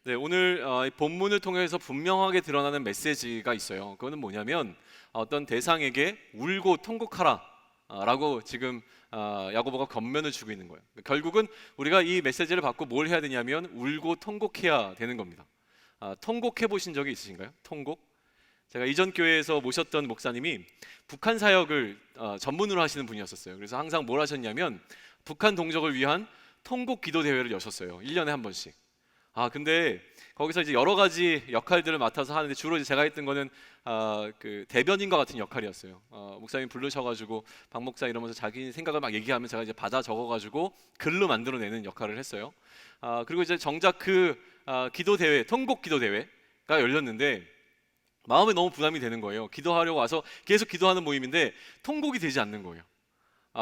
네, 오늘 이 본문을 통해서 분명하게 드러나는 메시지가 있어요. 그거는 뭐냐면 어떤 대상에게 울고 통곡하라 라고 지금 야고보가 권면을 주고 있는 거예요. 결국은 우리가 이 메시지를 받고 뭘 해야 되냐면 울고 통곡해야 되는 겁니다. 통곡해 보신 적이 있으신가요? 통곡? 제가 이전 교회에서 모셨던 목사님이 북한 사역을 전문으로 하시는 분이었었어요. 그래서 항상 뭘 하셨냐면 북한 동족을 위한 통곡 기도 대회를 여셨어요. 1년에 한 번씩. 근데 거기서 이제 여러 가지 역할들을 맡아서 하는데 주로 이제 제가 했던 거는 그 대변인과 같은 역할이었어요. 목사님 부르셔가지고 박 목사 이러면서 자기 생각을 막 얘기하면 제가 이제 받아 적어가지고 글로 만들어내는 역할을 했어요. 그리고 이제 정작 그 기도 대회, 통곡 기도 대회가 열렸는데 마음에 너무 부담이 되는 거예요. 기도하려고 와서 계속 기도하는 모임인데 통곡이 되지 않는 거예요.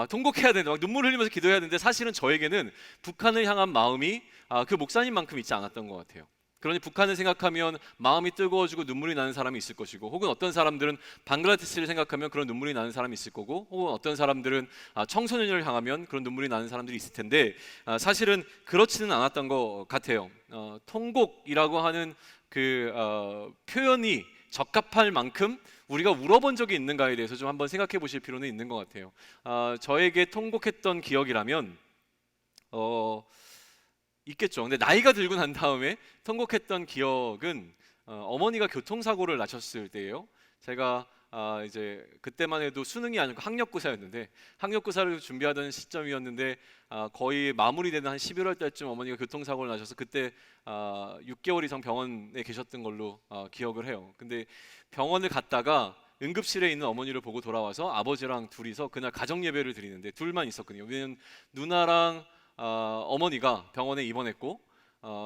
통곡해야 되는데 막 눈물 흘리면서 기도해야 되는데 사실은 저에게는 북한을 향한 마음이 그 목사님만큼 있지 않았던 것 같아요. 그러니 북한을 생각하면 마음이 뜨거워지고 눈물이 나는 사람이 있을 것이고, 혹은 어떤 사람들은 방글라데시를 생각하면 그런 눈물이 나는 사람이 있을 거고, 혹은 어떤 사람들은 청소년을 향하면 그런 눈물이 나는 사람들이 있을 텐데 사실은 그렇지는 않았던 것 같아요. 통곡이라고 하는 그 표현이 적합할 만큼 우리가 울어본 적이 있는가에 대해서 좀 한번 생각해 보실 필요는 있는 것 같아요. 저에게 통곡했던 기억이라면 있겠죠. 근데 나이가 들고 난 다음에 통곡했던 기억은 어머니가 교통사고를 나셨을 때예요. 제가 이제 그때만 해도 수능이 아니고 학력고사였는데, 학력고사를 준비하던 시점이었는데 거의 마무리되는 한 11월 달쯤 어머니가 교통사고를 나셔서 그때 6개월 이상 병원에 계셨던 걸로 기억을 해요. 근데 병원을 갔다가 응급실에 있는 어머니를 보고 돌아와서 아버지랑 둘이서 그날 가정 예배를 드리는데, 둘만 있었거든요. 왜냐면 누나랑 어머니가 병원에 입원했고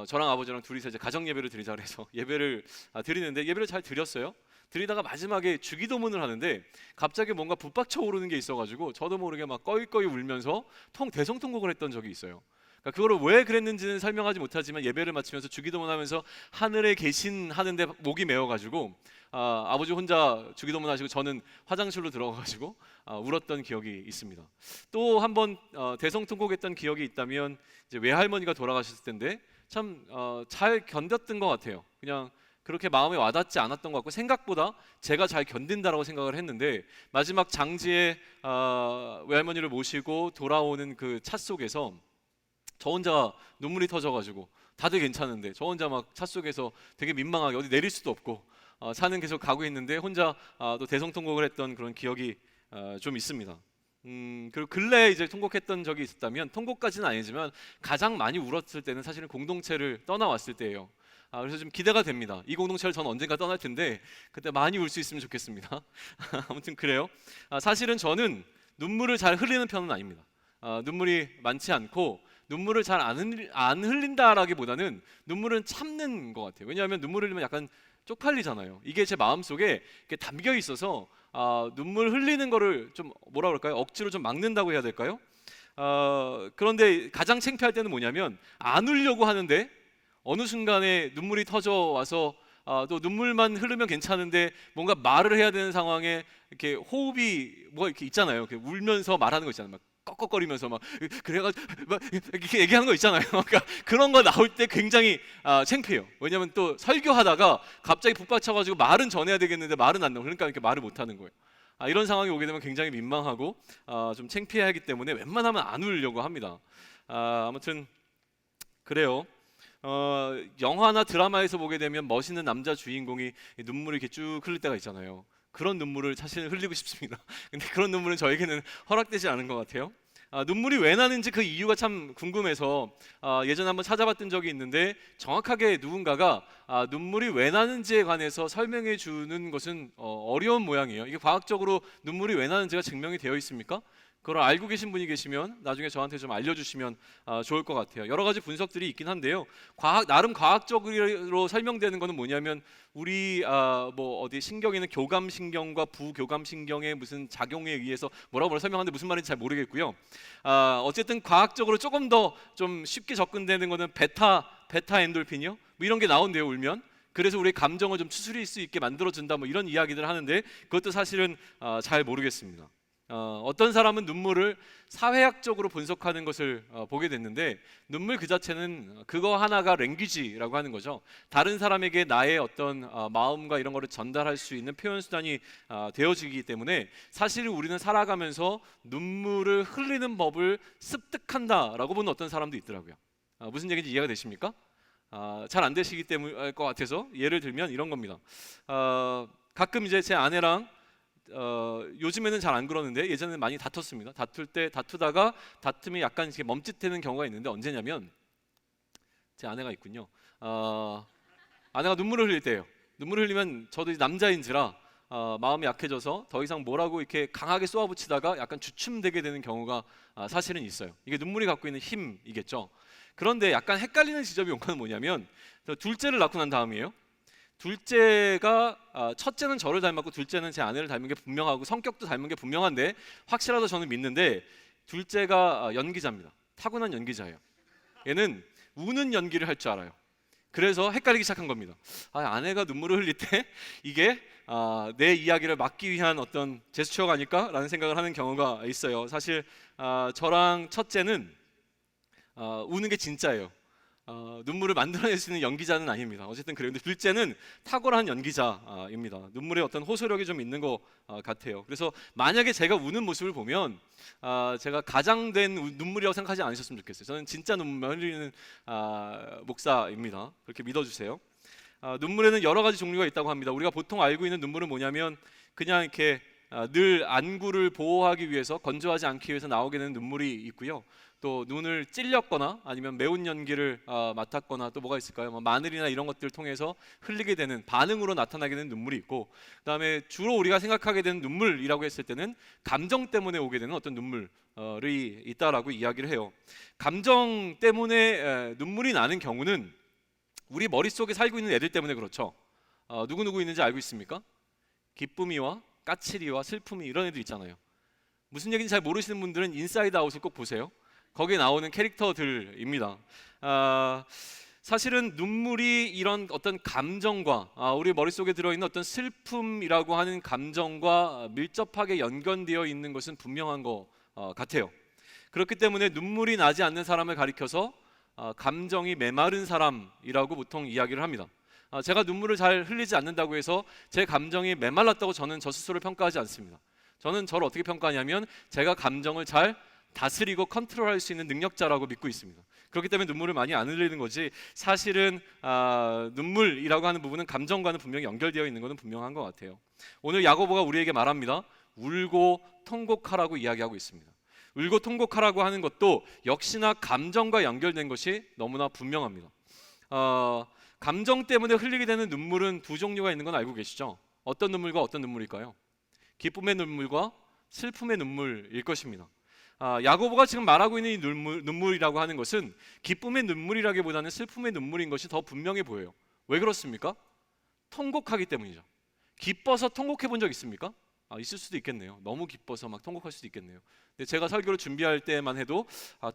저랑 아버지랑 둘이서 이제 가정 예배를 드리자 그래서 예배를 드리는데 예배를 잘 드렸어요. 드리다가 마지막에 주기도문을 하는데 갑자기 뭔가 북받쳐 오르는 게 있어가지고 저도 모르게 막 꺼이꺼이 울면서 대성통곡을 했던 적이 있어요. 그러니까 그거를 왜 그랬는지는 설명하지 못하지만 예배를 마치면서 주기도문하면서 하늘에 계신 하는데 목이 메어가지고 아버지 혼자 주기도문 하시고 저는 화장실로 들어가가지고 울었던 기억이 있습니다. 또 한 번 대성통곡했던 기억이 있다면 이제 외할머니가 돌아가셨을 텐데 참 잘 견뎠던 것 같아요. 그냥 그렇게 마음에 와닿지 않았던 것 같고, 생각보다 제가 잘 견딘다라고 생각을 했는데 마지막 장지에 외할머니를 모시고 돌아오는 그 차 속에서 저 혼자 눈물이 터져가지고 다들 괜찮은데 저 혼자 막 차 속에서 되게 민망하게 어디 내릴 수도 없고 차는 계속 가고 있는데 혼자 또 대성통곡을 했던 그런 기억이 좀 있습니다. 그리고 근래에 이제 통곡했던 적이 있었다면, 통곡까지는 아니지만 가장 많이 울었을 때는 사실은 공동체를 떠나왔을 때예요. 그래서 좀 기대가 됩니다. 이 공동체를 저는 언젠가 떠날 텐데 그때 많이 울 수 있으면 좋겠습니다. 아무튼 그래요. 사실은 저는 눈물을 잘 흘리는 편은 아닙니다. 눈물이 많지 않고 눈물을 잘 안 흘린다라기보다는 눈물은 참는 것 같아요. 왜냐하면 눈물 흘리면 약간 쪽팔리잖아요. 이게 제 마음속에 담겨 있어서 눈물 흘리는 거를 좀 뭐라 그럴까요? 억지로 좀 막는다고 해야 될까요? 그런데 가장 창피할 때는 뭐냐면 안 울려고 하는데 어느 순간에 눈물이 터져 와서 또 눈물만 흐르면 괜찮은데 뭔가 말을 해야 되는 상황에 이렇게 호흡이 뭐가 이렇게 있잖아요. 이렇게 울면서 말하는 거 있잖아요. 막 꺽꺽거리면서 막 그래가지고 막 이렇게 얘기하는 거 있잖아요. 그러니까 그런 거 나올 때 굉장히 창피해요. 왜냐하면 또 설교하다가 갑자기 북받쳐가지고 말은 전해야 되겠는데 말은 안 나오고, 그러니까 이렇게 말을 못 하는 거예요. 이런 상황이 오게 되면 굉장히 민망하고 좀 창피하기 때문에 웬만하면 안 울려고 합니다. 아무튼 그래요. 영화나 드라마에서 보게 되면 멋있는 남자 주인공이 눈물이 이렇게 쭉 흘릴 때가 있잖아요. 그런 눈물을 사실 흘리고 싶습니다. 근데 그런 눈물은 저에게는 허락되지 않은 것 같아요. 눈물이 왜 나는지 그 이유가 참 궁금해서 예전에 한번 찾아봤던 적이 있는데, 정확하게 누군가가 눈물이 왜 나는지에 관해서 설명해 주는 것은 어려운 모양이에요. 이게 과학적으로 눈물이 왜 나는지가 증명이 되어 있습니까? 그걸 알고 계신 분이 계시면 나중에 저한테 좀 알려주시면 좋을 것 같아요. 여러 가지 분석들이 있긴 한데요. 나름 과학적으로 설명되는 것은 뭐냐면 우리 뭐 어디 신경에는 교감신경과 부교감신경의 무슨 작용에 의해서 뭐라고 설명하는데 무슨 말인지 잘 모르겠고요. 어쨌든 과학적으로 조금 더 좀 쉽게 접근되는 것은 베타 엔돌핀이요. 뭐 이런 게 나온대요, 울면. 그래서 우리의 감정을 좀 추스릴 수 있게 만들어준다, 뭐 이런 이야기들을 하는데 그것도 사실은 잘 모르겠습니다. 어떤 사람은 눈물을 사회학적으로 분석하는 것을 보게 됐는데, 눈물 그 자체는 그거 하나가 랭귀지라고 하는 거죠. 다른 사람에게 나의 어떤 마음과 이런 거를 전달할 수 있는 표현 수단이 되어지기 때문에 사실 우리는 살아가면서 눈물을 흘리는 법을 습득한다라고 보는 어떤 사람도 있더라고요. 무슨 얘기인지 이해가 되십니까? 잘 안 되시기 때문일 것 같아서 예를 들면 이런 겁니다. 가끔 이제 제 아내랑 요즘에는 잘 안 그러는데 예전에는 많이 다퉜습니다. 다투다가 다툼이 약간 이렇게 멈칫되는 경우가 있는데, 언제냐면 제 아내가 있군요. 아내가 눈물을 흘릴 때예요. 눈물을 흘리면 저도 남자인지라 마음이 약해져서 더 이상 뭐라고 이렇게 강하게 쏘아붙이다가 약간 주춤되게 되는 경우가 사실은 있어요. 이게 눈물이 갖고 있는 힘이겠죠. 그런데 약간 헷갈리는 지점이 온 건 뭐냐면, 둘째를 낳고 난 다음이에요. 둘째가 첫째는 저를 닮았고 둘째는 제 아내를 닮은 게 분명하고 성격도 닮은 게 분명한데, 확실하다 저는 믿는데, 둘째가 연기자입니다. 타고난 연기자예요. 얘는 우는 연기를 할 줄 알아요. 그래서 헷갈리기 시작한 겁니다. 아내가 눈물을 흘릴 때 이게 내 이야기를 막기 위한 어떤 제스처가 아닐까라는 생각을 하는 경우가 있어요. 사실 저랑 첫째는 우는 게 진짜예요. 눈물을 만들어낼 수 있는 연기자는 아닙니다. 어쨌든 그런데 둘째는 탁월한 연기자입니다. 눈물에 어떤 호소력이 좀 있는 것 같아요. 그래서 만약에 제가 우는 모습을 보면 제가 가장된 눈물이라고 생각하지 않으셨으면 좋겠어요. 저는 진짜 눈물 흘리는 목사입니다. 그렇게 믿어주세요. 눈물에는 여러 가지 종류가 있다고 합니다. 우리가 보통 알고 있는 눈물은 뭐냐면, 그냥 이렇게 늘 안구를 보호하기 위해서, 건조하지 않기 위해서 나오게 되는 눈물이 있고요. 또 눈을 찔렸거나 아니면 매운 연기를 맡았거나, 또 뭐가 있을까요? 마늘이나 이런 것들을 통해서 흘리게 되는 반응으로 나타나게 되는 눈물이 있고, 그다음에 주로 우리가 생각하게 되는 눈물이라고 했을 때는 감정 때문에 오게 되는 어떤 눈물이 있다라고 이야기를 해요. 감정 때문에 눈물이 나는 경우는 우리 머릿속에 살고 있는 애들 때문에 그렇죠. 누구 있는지 알고 있습니까? 기쁨이와 까칠이와 슬픔이, 이런 애들 있잖아요. 무슨 얘기인지 잘 모르시는 분들은 인사이드 아웃을 꼭 보세요. 거기에 나오는 캐릭터들입니다. 사실은 눈물이 이런 어떤 감정과 우리 머릿속에 들어있는 어떤 슬픔이라고 하는 감정과 밀접하게 연관되어 있는 것은 분명한 것 같아요. 그렇기 때문에 눈물이 나지 않는 사람을 가리켜서 감정이 메마른 사람이라고 보통 이야기를 합니다. 제가 눈물을 잘 흘리지 않는다고 해서 제 감정이 메말랐다고 저는 저 스스로를 평가하지 않습니다. 저는 저를 어떻게 평가하냐면, 제가 감정을 잘 다스리고 컨트롤할 수 있는 능력자라고 믿고 있습니다. 그렇기 때문에 눈물을 많이 안 흘리는 거지, 사실은 눈물이라고 하는 부분은 감정과는 분명히 연결되어 있는 것은 분명한 것 같아요. 오늘 야고보가 우리에게 말합니다. 울고 통곡하라고 이야기하고 있습니다. 울고 통곡하라고 하는 것도 역시나 감정과 연결된 것이 너무나 분명합니다. 감정 때문에 흘리게 되는 눈물은 두 종류가 있는 건 알고 계시죠? 어떤 눈물과 어떤 눈물일까요? 기쁨의 눈물과 슬픔의 눈물일 것입니다. 야고보가 지금 말하고 있는 이 눈물이라고 하는 것은 기쁨의 눈물이라기보다는 슬픔의 눈물인 것이 더 분명해 보여요. 왜 그렇습니까? 통곡하기 때문이죠. 기뻐서 통곡해 본 적 있습니까? 있을 수도 있겠네요. 너무 기뻐서 막 통곡할 수도 있겠네요. 근데 제가 설교를 준비할 때만 해도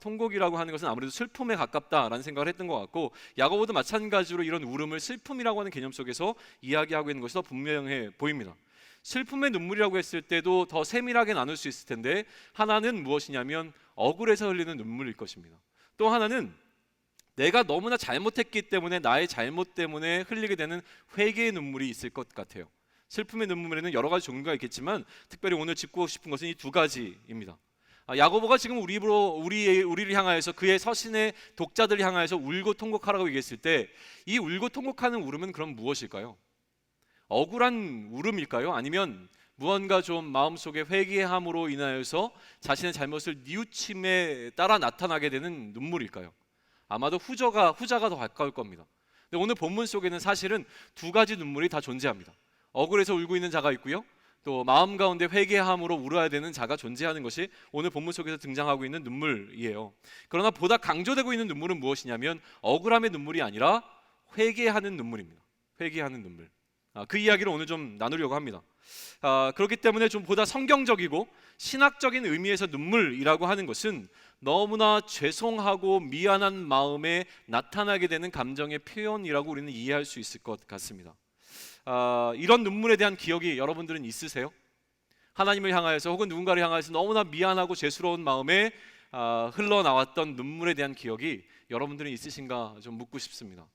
통곡이라고 하는 것은 아무래도 슬픔에 가깝다라는 생각을 했던 것 같고, 야고보도 마찬가지로 이런 울음을 슬픔이라고 하는 개념 속에서 이야기하고 있는 것이 더 분명해 보입니다. 슬픔의 눈물이라고 했을 때도 더 세밀하게 나눌 수 있을 텐데, 하나는 무엇이냐면 억울해서 흘리는 눈물일 것입니다. 또 하나는 내가 너무나 잘못했기 때문에, 나의 잘못 때문에 흘리게 되는 회개의 눈물이 있을 것 같아요. 슬픔의 눈물에는 여러 가지 종류가 있겠지만 특별히 오늘 짚고 싶은 것은 이 두 가지입니다. 야고보가 지금 우리를 향하여서, 그의 서신의 독자들을 향하여서 울고 통곡하라고 얘기했을 때, 이 울고 통곡하는 울음은 그럼 무엇일까요? 억울한 울음일까요? 아니면 무언가 좀 마음속에 회개함으로 인하여서 자신의 잘못을 뉘우침에 따라 나타나게 되는 눈물일까요? 아마도 후자가 더 가까울 겁니다. 근데 오늘 본문 속에는 사실은 두 가지 눈물이 다 존재합니다. 억울해서 울고 있는 자가 있고요, 또 마음 가운데 회개함으로 울어야 되는 자가 존재하는 것이 오늘 본문 속에서 등장하고 있는 눈물이에요. 그러나 보다 강조되고 있는 눈물은 무엇이냐면, 억울함의 눈물이 아니라 회개하는 눈물입니다. 회개하는 눈물. 그 이야기를 오늘 좀 나누려고 합니다. 그렇기 때문에 좀 보다 성경적이고 신학적인 의미에서 눈물이라고 하는 것은 너무나 죄송하고 미안한 마음에 나타나게 되는 감정의 표현이라고 우리는 이해할 수 있을 것 같습니다. 이런 눈물에 대한 기억이 여러분들은 있으세요? 하나님을 향하여서 혹은 누군가를 향하여서 너무나 미안하고 죄스러운 마음에 흘러나왔던 눈물에 대한 기억이 여러분들은 있으신가 좀 묻고 싶습니다.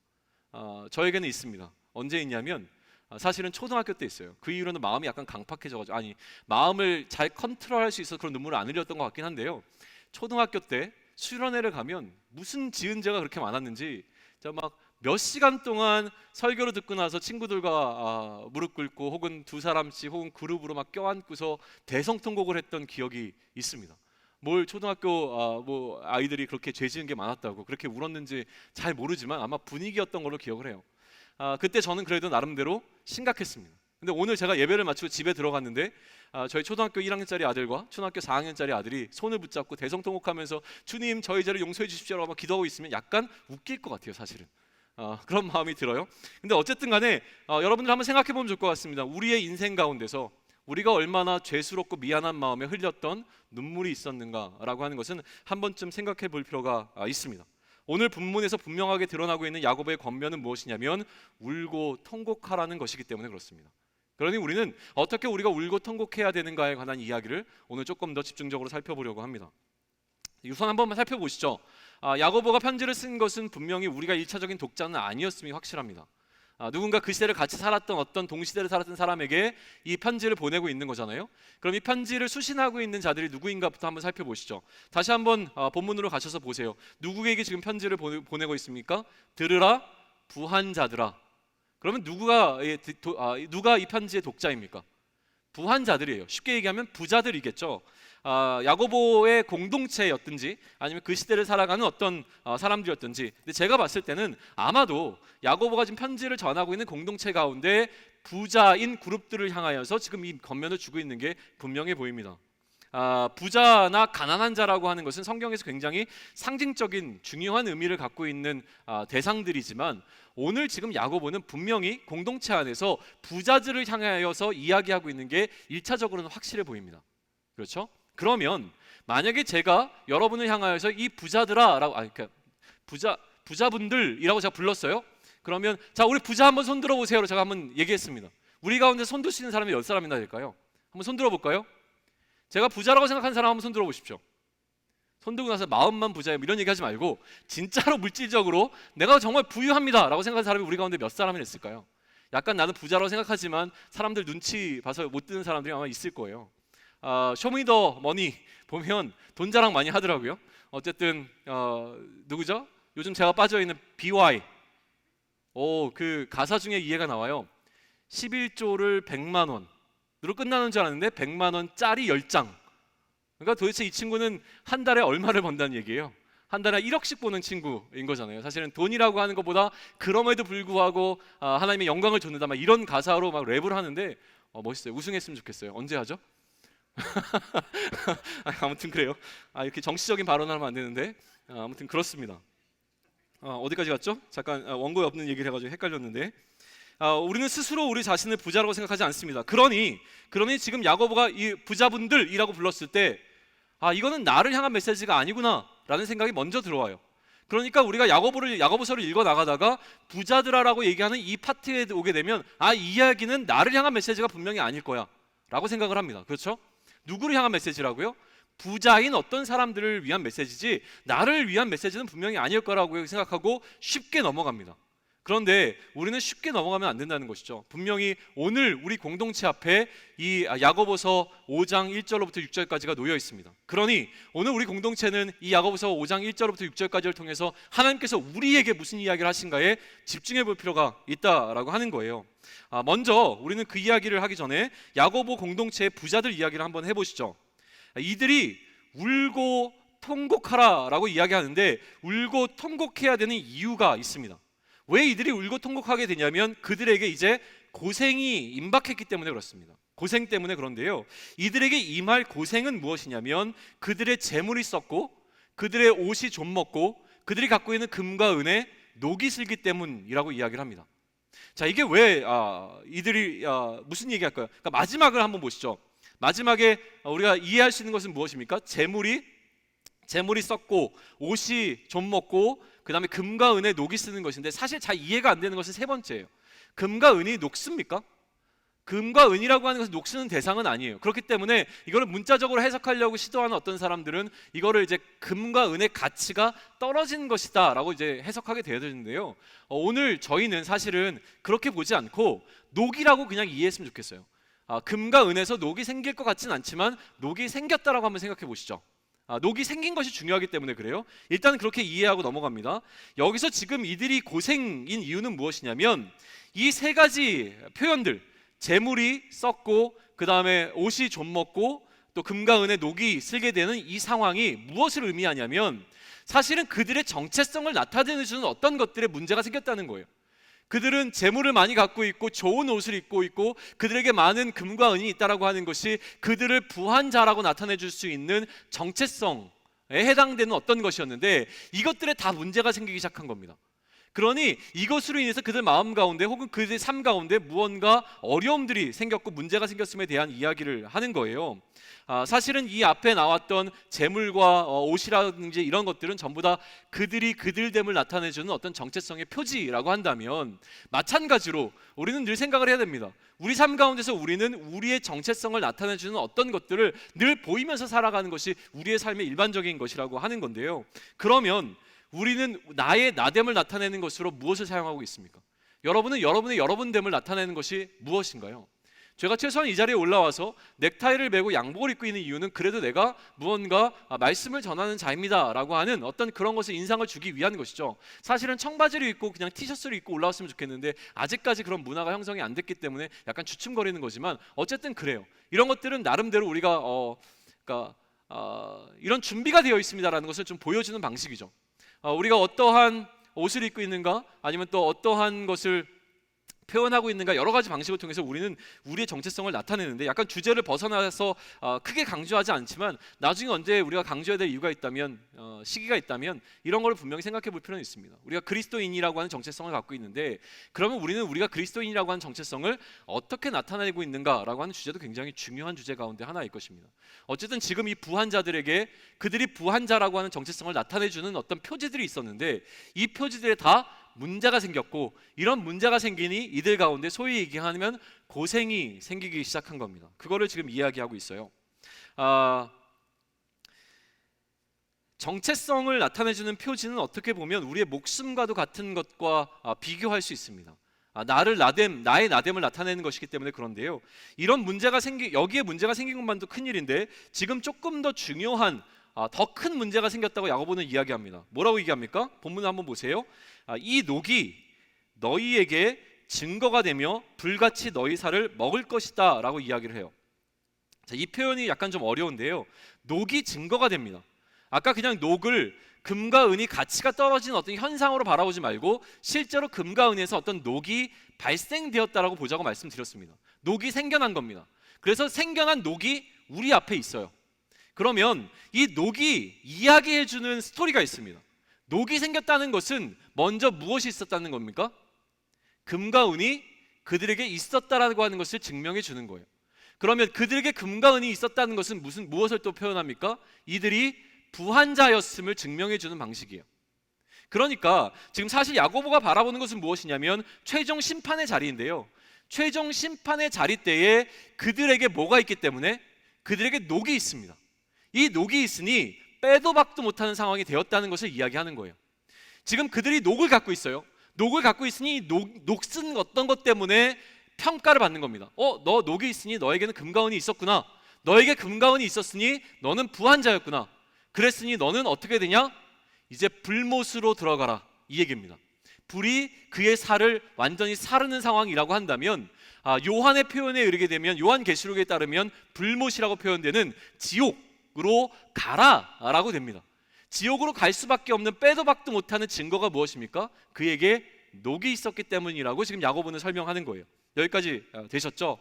저에게는 있습니다. 언제 있냐면 사실은 초등학교 때 있어요. 그 이후로는 마음이 약간 강팍해져가지고, 아니, 마음을 잘 컨트롤할 수 있어서 그런 눈물을 안 흘렸던 것 같긴 한데요. 초등학교 때 수련회를 가면 무슨 지은 죄가 그렇게 많았는지 막 몇 시간 동안 설교를 듣고 나서 친구들과 무릎 꿇고 혹은 두 사람씩 혹은 그룹으로 막 껴안고서 대성통곡을 했던 기억이 있습니다. 뭘 초등학교 뭐 아이들이 그렇게 죄 지은 게 많았다고 그렇게 울었는지 잘 모르지만 아마 분위기였던 걸로 기억을 해요. 그때 저는 그래도 나름대로 심각했습니다. 근데 오늘 제가 예배를 마치고 집에 들어갔는데 저희 초등학교 1학년짜리 아들과 초등학교 4학년짜리 아들이 손을 붙잡고 대성통곡하면서 주님 저희 죄를 용서해 주십시오라고 기도하고 있으면 약간 웃길 것 같아요, 사실은. 그런 마음이 들어요. 근데 어쨌든 간에 여러분들 한번 생각해 보면 좋을 것 같습니다. 우리의 인생 가운데서 우리가 얼마나 죄스럽고 미안한 마음에 흘렸던 눈물이 있었는가라고 하는 것은 한 번쯤 생각해 볼 필요가 있습니다. 오늘 본문에서 분명하게 드러나고 있는 야고보의 권면은 무엇이냐면 울고 통곡하라는 것이기 때문에 그렇습니다. 그러니 우리는 어떻게 우리가 울고 통곡해야 되는가에 관한 이야기를 오늘 조금 더 집중적으로 살펴보려고 합니다. 우선 한번 살펴보시죠. 야고보가 편지를 쓴 것은 분명히 우리가 1차적인 독자는 아니었음이 확실합니다. 누군가 그 시대를 같이 살았던 어떤 동시대를 살았던 사람에게 이 편지를 보내고 있는 거잖아요. 그럼 이 편지를 수신하고 있는 자들이 누구인가부터 한번 살펴보시죠. 다시 한번 본문으로 가셔서 보세요. 누구에게 지금 편지를 보내고 있습니까? 들으라 부한 자들아. 그러면 누가 이 편지의 독자입니까? 부한 자들이에요. 쉽게 얘기하면 부자들이겠죠. 야고보의 공동체였든지 아니면 그 시대를 살아가는 어떤 사람들이었든지. 근데 제가 봤을 때는 아마도 야고보가 지금 편지를 전하고 있는 공동체 가운데 부자인 그룹들을 향하여서 지금 이 권면을 주고 있는 게 분명해 보입니다. 부자나 가난한 자라고 하는 것은 성경에서 굉장히 상징적인 중요한 의미를 갖고 있는 대상들이지만 오늘 지금 야고보는 분명히 공동체 안에서 부자들을 향하여서 이야기하고 있는 게 1차적으로는 확실해 보입니다. 그렇죠? 그러면 만약에 제가 여러분을 향하여서 이 부자들아라고 그러니까 부자분들이라고 제가 불렀어요. 그러면 자, 우리 부자 한번 손 들어보세요로 제가 한번 얘기했습니다. 우리 가운데 손 들 수 있는 사람이 몇 사람이나 될까요? 한번 손 들어볼까요? 제가 부자라고 생각하는 사람 한번 손 들어보십시오. 손 들고 나서 마음만 부자예요 이런 얘기하지 말고 진짜로 물질적으로 내가 정말 부유합니다 라고 생각하는 사람이 우리 가운데 몇 사람이나 있을까요? 약간 나는 부자라고 생각하지만 사람들 눈치 봐서 못 드는 사람들이 아마 있을 거예요. 쇼미더머니 보면 돈 자랑 많이 하더라고요. 어쨌든 누구죠? 요즘 제가 빠져있는 BY 그 가사 중에 이해가 나와요. 11조를 100만 원으로 끝나는 줄 알았는데 100만 원짜리 10장. 그러니까 도대체 이 친구는 한 달에 얼마를 번다는 얘기예요. 한 달에 1억씩 보는 친구인 거잖아요. 사실은 돈이라고 하는 것보다 그럼에도 불구하고 하나님의 영광을 줬는다 막 이런 가사로 막 랩을 하는데 멋있어요. 우승했으면 좋겠어요. 언제 하죠? 아무튼 그래요. 이렇게 정치적인 발언을 하면 안 되는데 아무튼 그렇습니다. 어디까지 갔죠? 잠깐 원고에 없는 얘기를 해가지고 헷갈렸는데 우리는 스스로 우리 자신을 부자라고 생각하지 않습니다. 그러니 지금 야고보가 이 부자분들이라고 불렀을 때 이거는 나를 향한 메시지가 아니구나 라는 생각이 먼저 들어와요. 그러니까 우리가 야고보서를 읽어 나가다가 부자들아라고 얘기하는 이 파트에 오게 되면 이 이야기는 나를 향한 메시지가 분명히 아닐 거야 라고 생각을 합니다. 그렇죠? 누구를 향한 메시지라고요? 부자인 어떤 사람들을 위한 메시지지 나를 위한 메시지는 분명히 아닐 거라고 생각하고 쉽게 넘어갑니다. 그런데 우리는 쉽게 넘어가면 안 된다는 것이죠. 분명히 오늘 우리 공동체 앞에 이 야고보서 5장 1절로부터 6절까지가 놓여 있습니다. 그러니 오늘 우리 공동체는 이 야고보서 5장 1절로부터 6절까지를 통해서 하나님께서 우리에게 무슨 이야기를 하신가에 집중해 볼 필요가 있다라고 하는 거예요. 먼저 우리는 그 이야기를 하기 전에 야고보 공동체의 부자들 이야기를 한번 해보시죠. 이들이 울고 통곡하라라고 이야기하는데 울고 통곡해야 되는 이유가 있습니다. 왜 이들이 울고 통곡하게 되냐면 그들에게 이제 고생이 임박했기 때문에 그렇습니다. 고생 때문에 그런데요. 이들에게 임할 고생은 무엇이냐면 그들의 재물이 썩고 그들의 옷이 좀먹고 그들이 갖고 있는 금과 은에 녹이 슬기 때문이라고 이야기를 합니다. 자, 이게 왜 이들이 무슨 얘기할까요? 그러니까 마지막을 한번 보시죠. 마지막에 우리가 이해할 수 있는 것은 무엇입니까? 재물이 썩고 옷이 좀먹고 그 다음에 금과 은에 녹이 쓰는 것인데 사실 잘 이해가 안 되는 것은 세 번째예요. 금과 은이 녹습니까? 금과 은이라고 하는 것은 녹쓰는 대상은 아니에요. 그렇기 때문에 이거를 문자적으로 해석하려고 시도하는 어떤 사람들은 이거를 이제 금과 은의 가치가 떨어진 것이다라고 이제 해석하게 되어지는데요. 오늘 저희는 사실은 그렇게 보지 않고 녹이라고 그냥 이해했으면 좋겠어요. 금과 은에서 녹이 생길 것 같지는 않지만 녹이 생겼다라고 한번 생각해 보시죠. 녹이 생긴 것이 중요하기 때문에 그래요. 일단 그렇게 이해하고 넘어갑니다. 여기서 지금 이들이 고생인 이유는 무엇이냐면 이 세 가지 표현들, 재물이 썩고 그 다음에 옷이 좀 먹고 또 금과 은의 녹이 슬게 되는 이 상황이 무엇을 의미하냐면 사실은 그들의 정체성을 나타내주는 어떤 것들에 문제가 생겼다는 거예요. 그들은 재물을 많이 갖고 있고 좋은 옷을 입고 있고 그들에게 많은 금과 은이 있다라고 하는 것이 그들을 부한 자라고 나타내줄 수 있는 정체성에 해당되는 어떤 것이었는데 이것들에 다 문제가 생기기 시작한 겁니다. 그러니 이것으로 인해서 그들 마음 가운데 혹은 그들의 삶 가운데 무언가 어려움들이 생겼고 문제가 생겼음에 대한 이야기를 하는 거예요. 사실은 이 앞에 나왔던 재물과 옷이라든지 이런 것들은 전부 다 그들이 그들됨을 나타내주는 어떤 정체성의 표지라고 한다면 마찬가지로 우리는 늘 생각을 해야 됩니다. 우리 삶 가운데서 우리는 우리의 정체성을 나타내주는 어떤 것들을 늘 보이면서 살아가는 것이 우리의 삶의 일반적인 것이라고 하는 건데요. 그러면 우리는 나의 나됨을 나타내는 것으로 무엇을 사용하고 있습니까? 여러분은 여러분의 여러분됨을 나타내는 것이 무엇인가요? 제가 최소한 이 자리에 올라와서 넥타이를 메고 양복을 입고 있는 이유는 그래도 내가 무언가 말씀을 전하는 자입니다 라고 하는 어떤 그런 것을 인상을 주기 위한 것이죠. 사실은 청바지를 입고 그냥 티셔츠를 입고 올라왔으면 좋겠는데 아직까지 그런 문화가 형성이 안 됐기 때문에 약간 주춤거리는 거지만 어쨌든 그래요. 이런 것들은 나름대로 우리가 이런 준비가 되어 있습니다라는 것을 좀 보여주는 방식이죠. 우리가 어떠한 옷을 입고 있는가 아니면 또 어떠한 것을 표현하고 있는가 여러 가지 방식을 통해서 우리는 우리의 정체성을 나타내는데 약간 주제를 벗어나서 크게 강조하지 않지만 나중에 언제 우리가 강조해야 될 이유가 있다면 시기가 있다면 이런 걸 분명히 생각해 볼 필요는 있습니다. 우리가 그리스도인이라고 하는 정체성을 갖고 있는데 그러면 우리는 우리가 그리스도인이라고 하는 정체성을 어떻게 나타내고 있는가라고 하는 주제도 굉장히 중요한 주제 가운데 하나일 것입니다. 어쨌든 지금 이 부한 자들에게 그들이 부한 자라고 하는 정체성을 나타내주는 어떤 표지들이 있었는데 이 표지들에 다 문제가 생겼고 이런 문제가 생기니 이들 가운데 소위 얘기하면 고생이 생기기 시작한 겁니다. 그거를 지금 이야기하고 있어요. 정체성을 나타내주는 표지는 어떻게 보면 우리의 목숨과도 같은 것과 비교할 수 있습니다. 나의 나됨을 나타내는 것이기 때문에 그런데요. 이런 문제가 여기에 문제가 생긴 것만도 큰일인데 지금 조금 더 중요한 더 큰 문제가 생겼다고 야고보는 이야기합니다. 뭐라고 얘기합니까? 본문을 한번 보세요. 이 녹이 너희에게 증거가 되며 불같이 너희 살을 먹을 것이다 라고 이야기를 해요. 이 표현이 약간 좀 어려운데요. 녹이 증거가 됩니다. 아까 그냥 녹을 금과 은이 가치가 떨어지는 어떤 현상으로 바라보지 말고 실제로 금과 은에서 어떤 녹이 발생되었다라고 보자고 말씀드렸습니다. 녹이 생겨난 겁니다. 그래서 생겨난 녹이 우리 앞에 있어요. 그러면 이 녹이 이야기해주는 스토리가 있습니다. 녹이 생겼다는 것은 먼저 무엇이 있었다는 겁니까? 금과 은이 그들에게 있었다라고 하는 것을 증명해 주는 거예요. 그러면 그들에게 금과 은이 있었다는 것은 무엇을 또 표현합니까? 이들이 부한 자였음을 증명해 주는 방식이에요. 그러니까 지금 사실 야고보가 바라보는 것은 무엇이냐면 최종 심판의 자리인데요. 최종 심판의 자리 때에 그들에게 뭐가 있기 때문에 그들에게 녹이 있습니다. 이 녹이 있으니 빼도 박도 못하는 상황이 되었다는 것을 이야기하는 거예요. 지금 그들이 녹을 갖고 있어요. 녹을 갖고 있으니 녹슨 어떤 것 때문에 평가를 받는 겁니다. 너 녹이 있으니 너에게는 금과 은이 있었구나. 너에게 금과 은이 있었으니 너는 부한 자였구나. 그랬으니 너는 어떻게 되냐? 이제 불못으로 들어가라 이 얘기입니다. 불이 그의 살을 완전히 사르는 상황이라고 한다면 요한의 표현에 이르게 되면 요한계시록에 따르면 불못이라고 표현되는 지옥으로 가라라고 됩니다. 지옥으로 갈 수밖에 없는 빼도 박도 못하는 증거가 무엇입니까? 그에게 녹이 있었기 때문이라고 지금 야고보는 설명하는 거예요. 여기까지 되셨죠?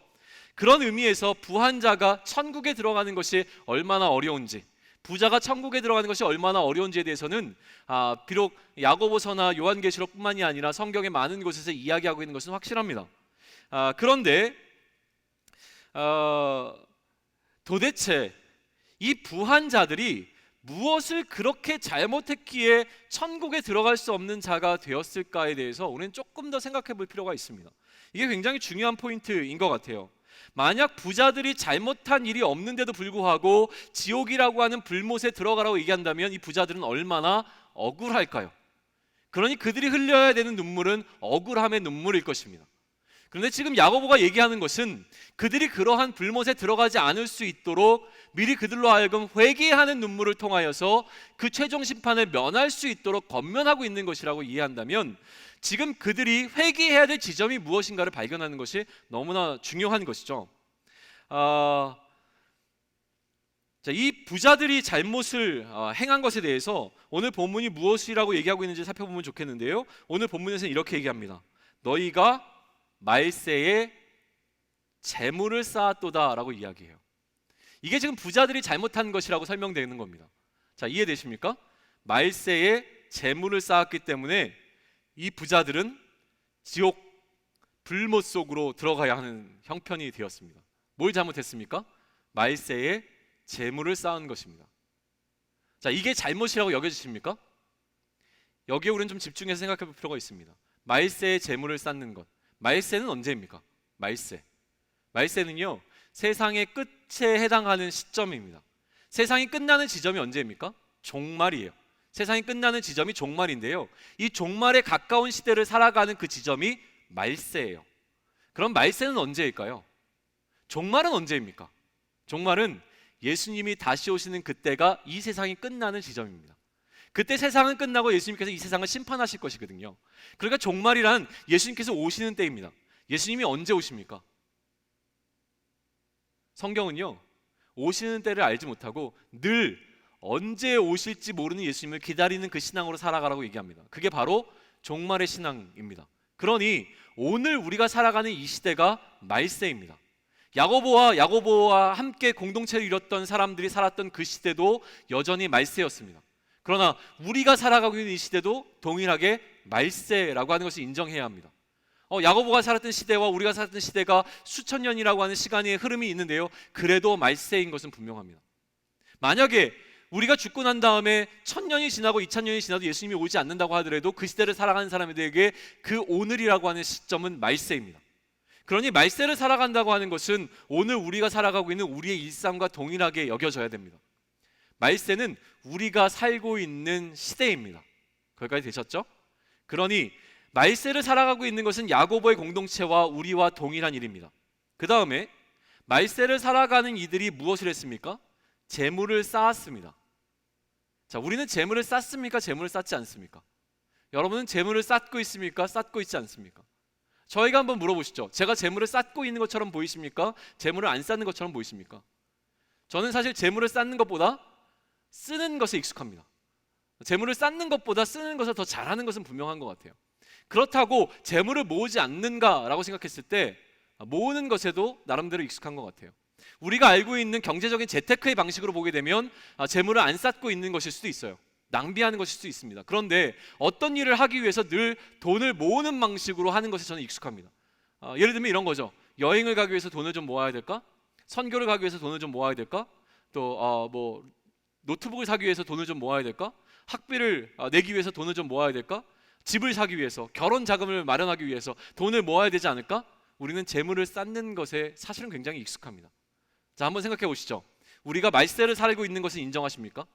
그런 의미에서 부한 자가 천국에 들어가는 것이 얼마나 어려운지, 부자가 천국에 들어가는 것이 얼마나 어려운지에 대해서는 비록 야고보서나 요한계시록뿐만이 아니라 성경의 많은 곳에서 이야기하고 있는 것은 확실합니다. 그런데 도대체 이 부한 자들이 무엇을 그렇게 잘못했기에 천국에 들어갈 수 없는 자가 되었을까에 대해서 우리는 조금 더 생각해 볼 필요가 있습니다. 이게 굉장히 중요한 포인트인 것 같아요. 만약 부자들이 잘못한 일이 없는데도 불구하고 지옥이라고 하는 불못에 들어가라고 얘기한다면 이 부자들은 얼마나 억울할까요? 그러니 그들이 흘려야 되는 눈물은 억울함의 눈물일 것입니다. 그런데 지금 야고보가 얘기하는 것은 그들이 그러한 불못에 들어가지 않을 수 있도록 미리 그들로 하여금 회개하는 눈물을 통하여서 그 최종 심판을 면할 수 있도록 권면하고 있는 것이라고 이해한다면, 지금 그들이 회개해야 될 지점이 무엇인가를 발견하는 것이 너무나 중요한 것이죠. 이 부자들이 잘못을 행한 것에 대해서 오늘 본문이 무엇이라고 얘기하고 있는지 살펴보면 좋겠는데요, 오늘 본문에서는 이렇게 얘기합니다. 너희가 말세에 재물을 쌓았도다 라고 이야기해요. 이게 지금 부자들이 잘못한 것이라고 설명되는 겁니다. 자, 이해되십니까? 말세에 재물을 쌓았기 때문에 이 부자들은 지옥 불못 속으로 들어가야 하는 형편이 되었습니다. 뭘 잘못했습니까? 말세에 재물을 쌓은 것입니다. 자, 이게 잘못이라고 여겨지십니까? 여기에 우리는 좀 집중해서 생각해 볼 필요가 있습니다. 말세에 재물을 쌓는 것, 말세는 언제입니까? 말세는요, 세상의 끝에 해당하는 시점입니다. 세상이 끝나는 지점이 언제입니까? 종말이에요. 세상이 끝나는 지점이 종말인데요, 이 종말에 가까운 시대를 살아가는 그 지점이 말세예요. 그럼 말세는 언제일까요? 종말은 언제입니까? 종말은 예수님이 다시 오시는 그때가 이 세상이 끝나는 지점입니다. 그때 세상은 끝나고 예수님께서 이 세상을 심판하실 것이거든요. 그러니까 종말이란 예수님께서 오시는 때입니다. 예수님이 언제 오십니까? 성경은요, 오시는 때를 알지 못하고 늘 언제 오실지 모르는 예수님을 기다리는 그 신앙으로 살아가라고 얘기합니다. 그게 바로 종말의 신앙입니다. 그러니 오늘 우리가 살아가는 이 시대가 말세입니다. 야고보와 함께 공동체를 이뤘던 사람들이 살았던 그 시대도 여전히 말세였습니다. 그러나 우리가 살아가고 있는 이 시대도 동일하게 말세라고 하는 것을 인정해야 합니다. 야고보가 살았던 시대와 우리가 살았던 시대가 수천 년이라고 하는 시간의 흐름이 있는데요, 그래도 말세인 것은 분명합니다. 만약에 우리가 죽고 난 다음에 1000년이 지나고 2000년이 지나도 예수님이 오지 않는다고 하더라도 그 시대를 살아가는 사람들에게 그 오늘이라고 하는 시점은 말세입니다. 그러니 말세를 살아간다고 하는 것은 오늘 우리가 살아가고 있는 우리의 일상과 동일하게 여겨져야 됩니다. 말세는 우리가 살고 있는 시대입니다. 거기까지 되셨죠? 그러니 말세를 살아가고 있는 것은 야고보의 공동체와 우리와 동일한 일입니다. 그 다음에 말세를 살아가는 이들이 무엇을 했습니까? 재물을 쌓았습니다. 자, 우리는 재물을 쌓습니까? 재물을 쌓지 않습니까? 여러분은 재물을 쌓고 있습니까? 쌓고 있지 않습니까? 저희가 한번 물어보시죠. 제가 재물을 쌓고 있는 것처럼 보이십니까? 재물을 안 쌓는 것처럼 보이십니까? 저는 사실 재물을 쌓는 것보다 쓰는 것에 익숙합니다. 재물을 쌓는 것보다 쓰는 것을 더 잘하는 것은 분명한 것 같아요. 그렇다고 재물을 모으지 않는가라고 생각했을 때 모으는 것에도 나름대로 익숙한 것 같아요. 우리가 알고 있는 경제적인 재테크의 방식으로 보게 되면 재물을 안 쌓고 있는 것일 수도 있어요. 낭비하는 것일 수도 있습니다. 그런데 어떤 일을 하기 위해서 늘 돈을 모으는 방식으로 하는 것에 저는 익숙합니다. 예를 들면 이런 거죠. 여행을 가기 위해서 돈을 좀 모아야 될까? 선교를 가기 위해서 돈을 좀 모아야 될까? 또 노트북을 사기 위해서 돈을 좀 모아야 될까? 학비를 내기 위해서 돈을 좀 모아야 될까? 집을 사기 위해서, 결혼 자금을 마련하기 위해서 돈을 모아야 되지 않을까? 우리는 재물을 쌓는 것에 사실은 굉장히 익숙합니다. 자, 한번 생각해 보시죠. 우리가 말세를 살고 있는 것을 인정하십니까?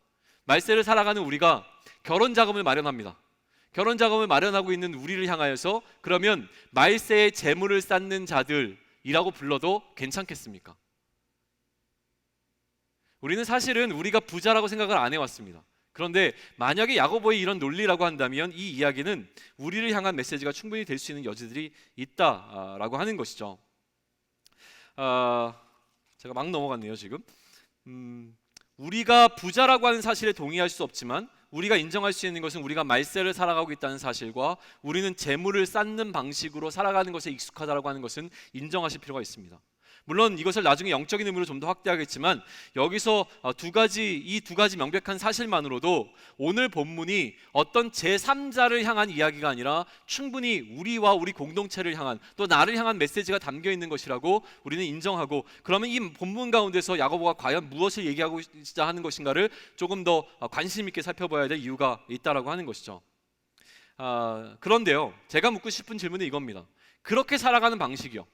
말세를 살아가는 우리가 결혼 자금을 마련합니다. 결혼 자금을 마련하고 있는 우리를 향하여서 그러면 말세에 재물을 쌓는 자들이라고 불러도 괜찮겠습니까? 우리는 사실은 우리가 부자라고 생각을 안 해왔습니다. 그런데 만약에 야고보의 이런 논리라고 한다면 이 이야기는 우리를 향한 메시지가 충분히 될 수 있는 여지들이 있다라고 하는 것이죠. 제가 막 넘어갔네요 지금. 우리가 부자라고 하는 사실에 동의할 수 없지만 우리가 인정할 수 있는 것은 우리가 말세를 살아가고 있다는 사실과 우리는 재물을 쌓는 방식으로 살아가는 것에 익숙하다라고 하는 것은 인정하실 필요가 있습니다. 물론 이것을 나중에 영적인 의미로 좀 더 확대하겠지만 여기서 이 두 가지 명백한 사실만으로도 오늘 본문이 어떤 제3자를 향한 이야기가 아니라 충분히 우리와 우리 공동체를 향한, 또 나를 향한 메시지가 담겨 있는 것이라고 우리는 인정하고, 그러면 이 본문 가운데서 야고보가 과연 무엇을 얘기하고자 하는 것인가를 조금 더 관심 있게 살펴봐야 될 이유가 있다라고 하는 것이죠. 그런데요, 제가 묻고 싶은 질문은 이겁니다. 그렇게 살아가는 방식이요,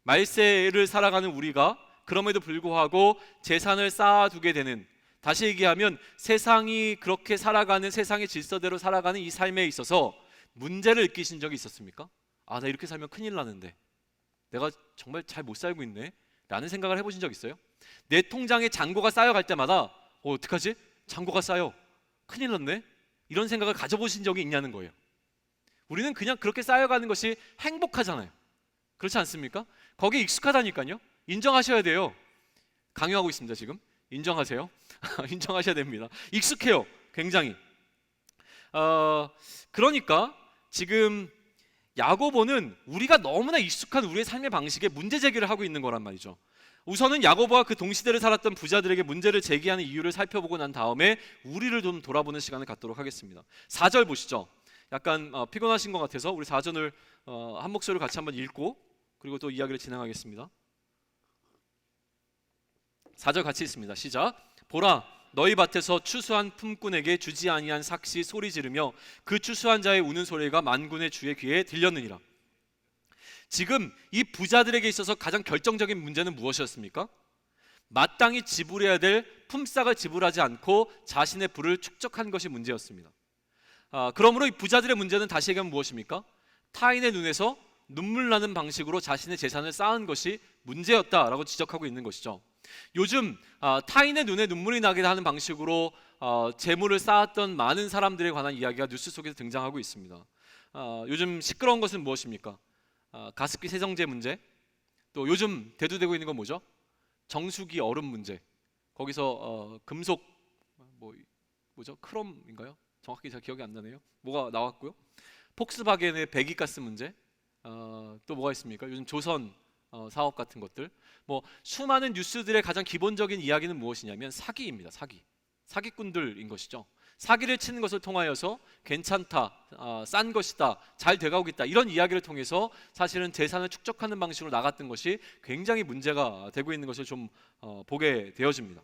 말세를 살아가는 우리가 그럼에도 불구하고 재산을 쌓아두게 되는, 다시 얘기하면 세상이 그렇게 살아가는, 세상의 질서대로 살아가는 이 삶에 있어서 문제를 느끼신 적이 있었습니까? 아, 나 이렇게 살면 큰일 나는데, 내가 정말 잘 못 살고 있네 라는 생각을 해보신 적 있어요? 내 통장에 잔고가 쌓여갈 때마다 어떡하지? 잔고가 쌓여, 큰일 났네, 이런 생각을 가져보신 적이 있냐는 거예요. 우리는 그냥 그렇게 쌓여가는 것이 행복하잖아요. 그렇지 않습니까? 거기에 익숙하다니까요. 인정하셔야 돼요. 강요하고 있습니다 지금. 인정하세요. 인정하셔야 됩니다. 익숙해요 굉장히. 그러니까 지금 야고보는 우리가 너무나 익숙한 우리의 삶의 방식에 문제 제기를 하고 있는 거란 말이죠. 우선은 야고보와 그 동시대를 살았던 부자들에게 문제를 제기하는 이유를 살펴보고 난 다음에 우리를 좀 돌아보는 시간을 갖도록 하겠습니다. 4절 보시죠. 약간 피곤하신 것 같아서 우리 4절을 한 목소리로 같이 한번 읽고 그리고 또 이야기를 진행하겠습니다. 4절 같이 읽습니다. 시작. 보라, 너희 밭에서 추수한 품꾼에게 주지 아니한 삭시 소리 지르며 그 추수한 자의 우는 소리가 만군의 주의 귀에 들렸느니라. 지금 이 부자들에게 있어서 가장 결정적인 문제는 무엇이었습니까? 마땅히 지불해야 될 품삯을 지불하지 않고 자신의 부를 축적한 것이 문제였습니다. 그러므로 이 부자들의 문제는 다시 얘기하면 무엇입니까? 타인의 눈에서 눈물 나는 방식으로 자신의 재산을 쌓은 것이 문제였다라고 지적하고 있는 것이죠. 요즘 타인의 눈에 눈물이 나게 하는 방식으로 재물을 쌓았던 많은 사람들에 관한 이야기가 뉴스 속에서 등장하고 있습니다. 요즘 시끄러운 것은 무엇입니까? 가습기 세정제 문제, 또 요즘 대두되고 있는 건 뭐죠? 정수기 얼음 문제. 거기서 금속 뭐죠? 크롬인가요? 정확히 잘 기억이 안 나네요. 뭐가 나왔고요. 폭스바겐의 배기가스 문제. 또 뭐가 있습니까? 요즘 조선 사업 같은 것들. 뭐 수많은 뉴스들의 가장 기본적인 이야기는 무엇이냐면 사기입니다. 사기꾼들인 것이죠. 사기를 치는 것을 통하여서 괜찮다, 싼 것이다, 잘 돼가고 있다, 이런 이야기를 통해서 사실은 재산을 축적하는 방식으로 나갔던 것이 굉장히 문제가 되고 있는 것을 좀 보게 되어집니다.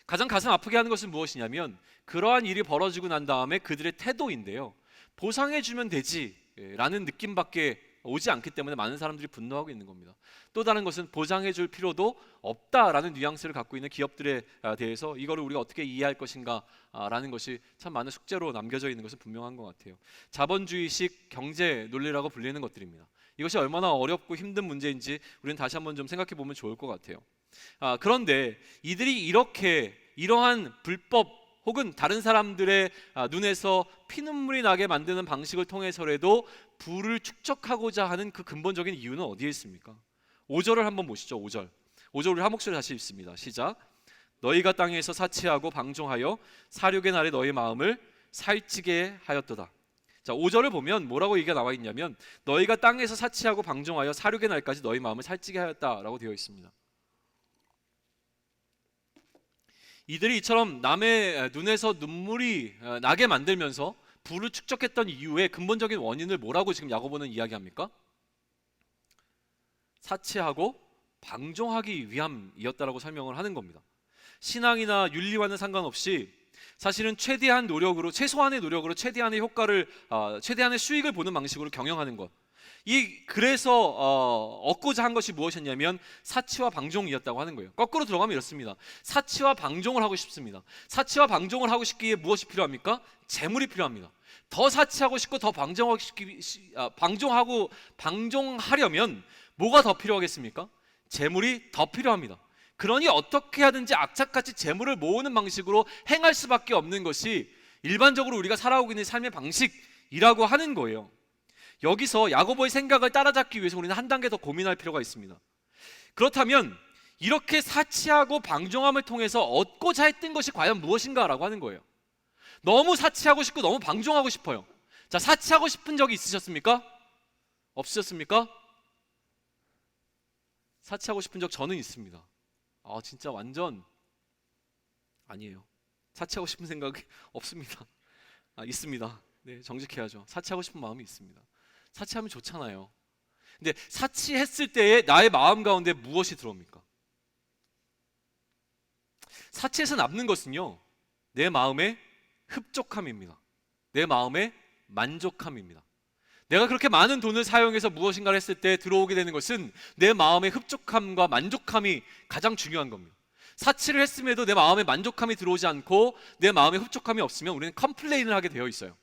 가장 가슴 아프게 하는 것은 무엇이냐면 그러한 일이 벌어지고 난 다음에 그들의 태도인데요. 보상해주면 되지 라는 느낌밖에 오지 않기 때문에 많은 사람들이 분노하고 있는 겁니다. 또 다른 것은 보상해줄 필요도 없다라는 뉘앙스를 갖고 있는 기업들에 대해서 이거를 우리가 어떻게 이해할 것인가 라는 것이 참 많은 숙제로 남겨져 있는 것은 분명한 것 같아요. 자본주의식 경제 논리라고 불리는 것들입니다. 이것이 얼마나 어렵고 힘든 문제인지 우리는 다시 한번 좀 생각해 보면 좋을 것 같아요. 그런데 이들이 이러한 불법 혹은 다른 사람들의 눈에서 피눈물이 나게 만드는 방식을 통해서라도 부를 축적하고자 하는 그 근본적인 이유는 어디에 있습니까? 5절을 한번 보시죠. 5절 우리 한 목소리 다시 읽습니다. 시작. 너희가 땅에서 사치하고 방종하여 사륙의 날에 너희 마음을 살찌게 하였도다. 자, 5절을 보면 뭐라고 얘기가 나와 있냐면 너희가 땅에서 사치하고 방종하여 사륙의 날까지 너희 마음을 살찌게 하였다라고 되어 있습니다. 이들이 이처럼 남의 눈에서 눈물이 나게 만들면서 부를 축적했던 이유의 근본적인 원인을 뭐라고 지금 야고보는 이야기합니까? 사치하고 방종하기 위함이었다라고 설명을 하는 겁니다. 신앙이나 윤리와는 상관없이 사실은 최대한 노력으로, 최소한의 노력으로 최대한의 효과를, 최대한의 수익을 보는 방식으로 경영하는 것. 그래서 얻고자 한 것이 무엇이었냐면 사치와 방종이었다고 하는 거예요. 거꾸로 들어가면 이렇습니다. 사치와 방종을 하고 싶습니다. 사치와 방종을 하고 싶기에 무엇이 필요합니까? 재물이 필요합니다. 더 사치하고 싶고 더 방종하려면 뭐가 더 필요하겠습니까? 재물이 더 필요합니다. 그러니 어떻게 하든지 악착같이 재물을 모으는 방식으로 행할 수밖에 없는 것이 일반적으로 우리가 살아오고 있는 삶의 방식이라고 하는 거예요. 여기서 야고보의 생각을 따라잡기 위해서 우리는 한 단계 더 고민할 필요가 있습니다. 그렇다면 이렇게 사치하고 방종함을 통해서 얻고자 했던 것이 과연 무엇인가라고 하는 거예요. 너무 사치하고 싶고 너무 방종하고 싶어요. 자, 사치하고 싶은 적이 있으셨습니까? 없으셨습니까? 사치하고 싶은 적 저는 있습니다. 진짜 완전 아니에요. 사치하고 싶은 생각이 없습니다. 있습니다. 네, 정직해야죠. 사치하고 싶은 마음이 있습니다. 사치하면 좋잖아요. 근데 사치했을 때의 나의 마음 가운데 무엇이 들어옵니까? 사치에서 남는 것은요, 내 마음의 흡족함입니다. 내 마음의 만족함입니다. 내가 그렇게 많은 돈을 사용해서 무엇인가를 했을 때 들어오게 되는 것은 내 마음의 흡족함과 만족함이 가장 중요한 겁니다. 사치를 했음에도 내 마음에 만족함이 들어오지 않고 내 마음에 흡족함이 없으면 우리는 컴플레인을 하게 되어 있어요.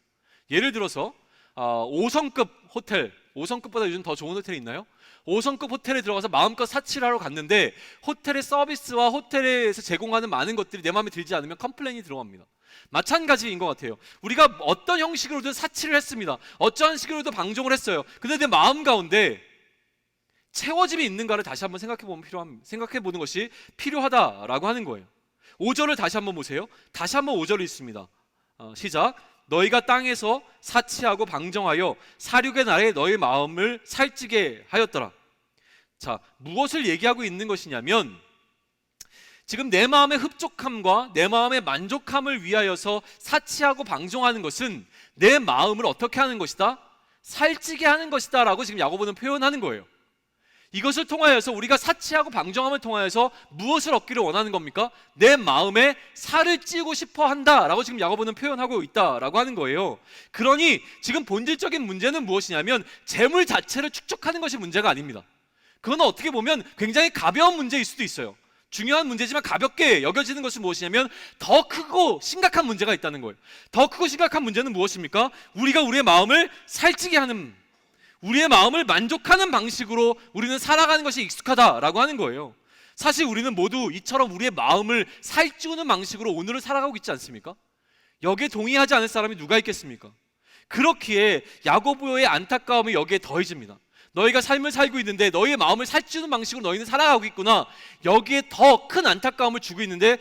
예를 들어서 5성급 호텔, 5성급보다 요즘 더 좋은 호텔이 있나요? 5성급 호텔에 들어가서 마음껏 사치를 하러 갔는데 호텔의 서비스와 호텔에서 제공하는 많은 것들이 내 마음에 들지 않으면 컴플레인이 들어갑니다. 마찬가지인 것 같아요. 우리가 어떤 형식으로든 사치를 했습니다. 어떠한 식으로든 방종을 했어요. 근데 내 마음 가운데 채워짐이 있는가를 다시 한번 생각해 보는 것이 필요하다라고 하는 거예요. 5절을 다시 한번 보세요. 다시 한번 5절이 있습니다. 시작. 너희가 땅에서 사치하고 방정하여 사륙의 날에 너희 마음을 살찌게 하였더라. 자, 무엇을 얘기하고 있는 것이냐면 지금 내 마음의 흡족함과 내 마음의 만족함을 위하여서 사치하고 방종하는 것은 내 마음을 어떻게 하는 것이다? 살찌게 하는 것이다 라고 지금 야고보는 표현하는 거예요. 이것을 통하여서 우리가 사치하고 방종함을 통하여서 무엇을 얻기를 원하는 겁니까? 내 마음에 살을 찌우고 싶어 한다라고 지금 야고보는 표현하고 있다라고 하는 거예요. 그러니 지금 본질적인 문제는 무엇이냐면 재물 자체를 축적하는 것이 문제가 아닙니다. 그건 어떻게 보면 굉장히 가벼운 문제일 수도 있어요. 중요한 문제지만 가볍게 여겨지는 것은 무엇이냐면 더 크고 심각한 문제가 있다는 거예요. 더 크고 심각한 문제는 무엇입니까? 우리가 우리의 마음을 살찌게 하는, 우리의 마음을 만족하는 방식으로 우리는 살아가는 것이 익숙하다라고 하는 거예요. 사실 우리는 모두 이처럼 우리의 마음을 살찌우는 방식으로 오늘을 살아가고 있지 않습니까? 여기에 동의하지 않을 사람이 누가 있겠습니까? 그렇기에 야고보의 안타까움이 여기에 더해집니다. 너희가 삶을 살고 있는데 너희의 마음을 살찌우는 방식으로 너희는 살아가고 있구나. 여기에 더 큰 안타까움을 주고 있는데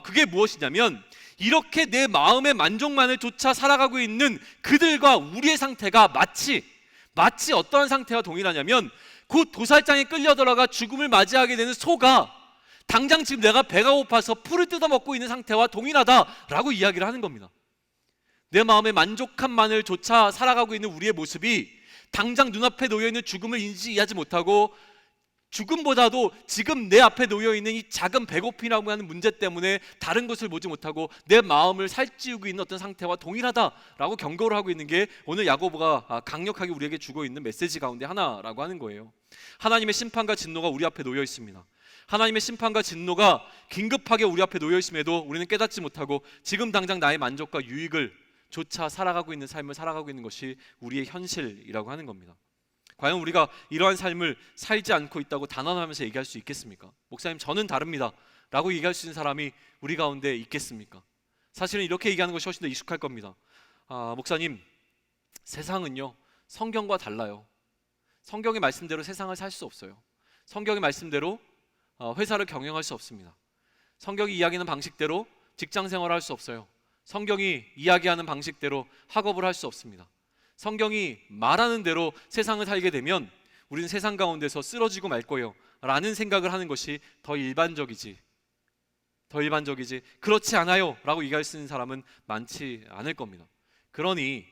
그게 무엇이냐면 이렇게 내 마음의 만족만을 쫓아 살아가고 있는 그들과 우리의 상태가 마치 어떠한 상태와 동일하냐면 곧 도살장에 끌려 들어가 죽음을 맞이하게 되는 소가 당장 지금 내가 배가 고파서 풀을 뜯어먹고 있는 상태와 동일하다라고 이야기를 하는 겁니다. 내 마음의 만족함만을 쫓아 살아가고 있는 우리의 모습이 당장 눈앞에 놓여있는 죽음을 인지하지 못하고 죽음보다도 지금 내 앞에 놓여있는 이 작은 배고픔이라고 하는 문제 때문에 다른 것을 보지 못하고 내 마음을 살찌우고 있는 어떤 상태와 동일하다라고 경고를 하고 있는 게 오늘 야고보가 강력하게 우리에게 주고 있는 메시지 가운데 하나라고 하는 거예요. 하나님의 심판과 진노가 우리 앞에 놓여 있습니다. 하나님의 심판과 진노가 긴급하게 우리 앞에 놓여 있음에도 우리는 깨닫지 못하고 지금 당장 나의 만족과 유익을 조차 살아가고 있는 삶을 살아가고 있는 것이 우리의 현실이라고 하는 겁니다. 과연 우리가 이러한 삶을 살지 않고 있다고 단언하면서 얘기할 수 있겠습니까? 목사님, 저는 다릅니다 라고 얘기할 수 있는 사람이 우리 가운데 있겠습니까? 사실은 이렇게 얘기하는 것이 훨씬 더 익숙할 겁니다. 목사님, 세상은요 성경과 달라요. 성경의 말씀대로 세상을 살 수 없어요. 성경의 말씀대로 회사를 경영할 수 없습니다. 성경이 이야기하는 방식대로 직장 생활을 할 수 없어요. 성경이 이야기하는 방식대로 학업을 할 수 없습니다. 성경이 말하는 대로 세상을 살게 되면 우리는 세상 가운데서 쓰러지고 말 거예요 라는 생각을 하는 것이 더 일반적이지 그렇지 않아요 라고 얘기할 수 있는 사람은 많지 않을 겁니다. 그러니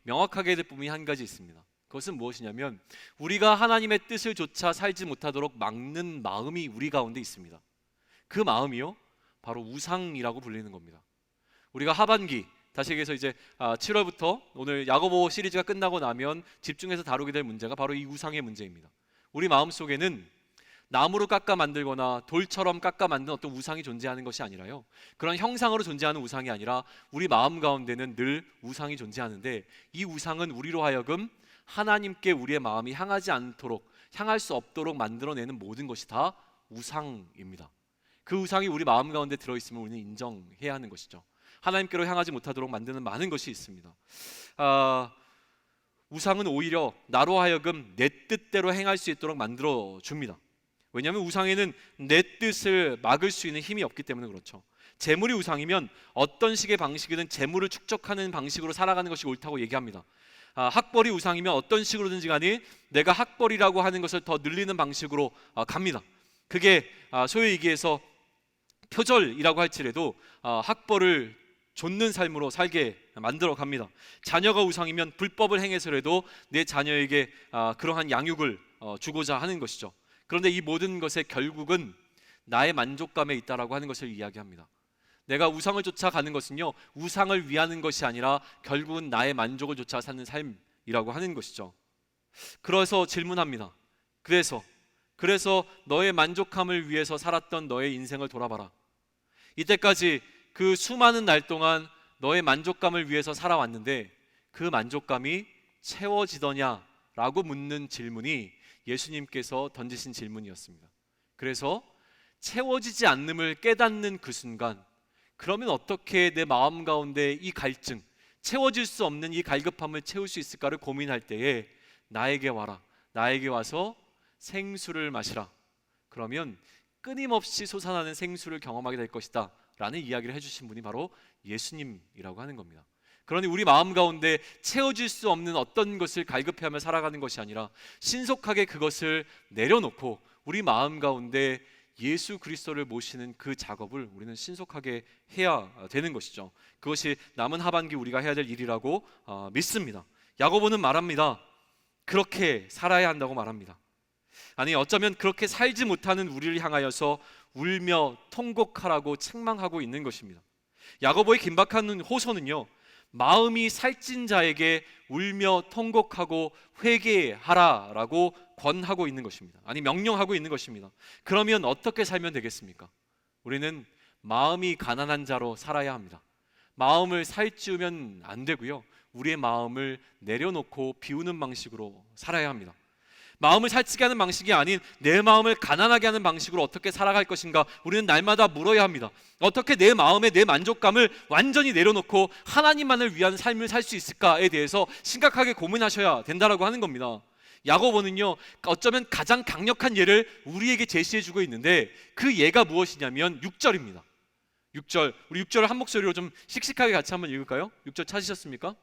명확하게 될 부분이 한 가지 있습니다. 그것은 무엇이냐면 우리가 하나님의 뜻을 조차 살지 못하도록 막는 마음이 우리 가운데 있습니다. 그 마음이요 바로 우상이라고 불리는 겁니다. 우리가 하반기, 다시 얘기해서 이제 7월부터 오늘 야고보 시리즈가 끝나고 나면 집중해서 다루게 될 문제가 바로 이 우상의 문제입니다. 우리 마음속에는 나무로 깎아 만들거나 돌처럼 깎아 만든 어떤 우상이 존재하는 것이 아니라요, 그런 형상으로 존재하는 우상이 아니라 우리 마음 가운데는 늘 우상이 존재하는데 이 우상은 우리로 하여금 하나님께 우리의 마음이 향할 수 없도록 만들어내는 모든 것이 다 우상입니다. 그 우상이 우리 마음 가운데 들어있으면 우리는 인정해야 하는 것이죠. 하나님께로 향하지 못하도록 만드는 많은 것이 있습니다. 우상은 오히려 나로 하여금 내 뜻대로 행할 수 있도록 만들어줍니다. 왜냐하면 우상에는 내 뜻을 막을 수 있는 힘이 없기 때문에 그렇죠. 재물이 우상이면 어떤 식의 방식이든 재물을 축적하는 방식으로 살아가는 것이 옳다고 얘기합니다. 학벌이 우상이면 어떤 식으로든지 간에 내가 학벌이라고 하는 것을 더 늘리는 방식으로 갑니다. 그게 소위 얘기해서 표절이라고 할지라도 학벌을 좇는 삶으로 살게 만들어 갑니다. 자녀가 우상이면 불법을 행해서라도 내 자녀에게 그러한 양육을 주고자 하는 것이죠. 그런데 이 모든 것의 결국은 나의 만족감에 있다라고 하는 것을 이야기합니다. 내가 우상을 쫓아가는 것은요 우상을 위하는 것이 아니라 결국은 나의 만족을 쫓아 사는 삶, 예수님이라고 하는 것이죠. 그래서 질문합니다. 그래서 너의 만족함을 위해서 살았던 너의 인생을 돌아봐라. 이때까지 그 수많은 날 동안 너의 만족감을 위해서 살아왔는데 그 만족감이 채워지더냐라고 묻는 질문이 예수님께서 던지신 질문이었습니다. 그래서 채워지지 않음을 깨닫는 그 순간, 그러면 어떻게 내 마음 가운데 이 갈증, 채워질 수 없는 이 갈급함을 채울 수 있을까를 고민할 때에 나에게 와라, 나에게 와서 생수를 마시라. 그러면 끊임없이 솟아나는 생수를 경험하게 될 것이다 라는 이야기를 해주신 분이 바로 예수님이라고 하는 겁니다. 그러니 우리 마음 가운데 채워질 수 없는 어떤 것을 갈급해하며 살아가는 것이 아니라 신속하게 그것을 내려놓고 우리 마음 가운데 예수 그리스도를 모시는 그 작업을 우리는 신속하게 해야 되는 것이죠. 그것이 남은 하반기 우리가 해야 될 일이라고 믿습니다. 야고보는 말합니다. 그렇게 살아야 한다고 말합니다. 아니, 어쩌면 그렇게 살지 못하는 우리를 향하여서 울며 통곡하라고 책망하고 있는 것입니다. 야고보의 긴박한 호소는요, 마음이 살찐 자에게 울며 통곡하고 회개하라라고 권하고 있는 것입니다. 아니, 명령하고 있는 것입니다. 그러면 어떻게 살면 되겠습니까? 우리는 마음이 가난한 자로 살아야 합니다. 마음을 살찌우면 안 되고요, 우리의 마음을 내려놓고 비우는 방식으로 살아야 합니다. 마음을 살찌게 하는 방식이 아닌 내 마음을 가난하게 하는 방식으로 어떻게 살아갈 것인가, 우리는 날마다 물어야 합니다. 어떻게 내 마음의 내 만족감을 완전히 내려놓고 하나님만을 위한 삶을 살 수 있을까에 대해서 심각하게 고민하셔야 된다라고 하는 겁니다. 야고보는요, 어쩌면 가장 강력한 예를 우리에게 제시해주고 있는데 그 예가 무엇이냐면 6절입니다. 6절, 우리 6절을 한 목소리로 좀 씩씩하게 같이 한번 읽을까요? 6절 찾으셨습니까?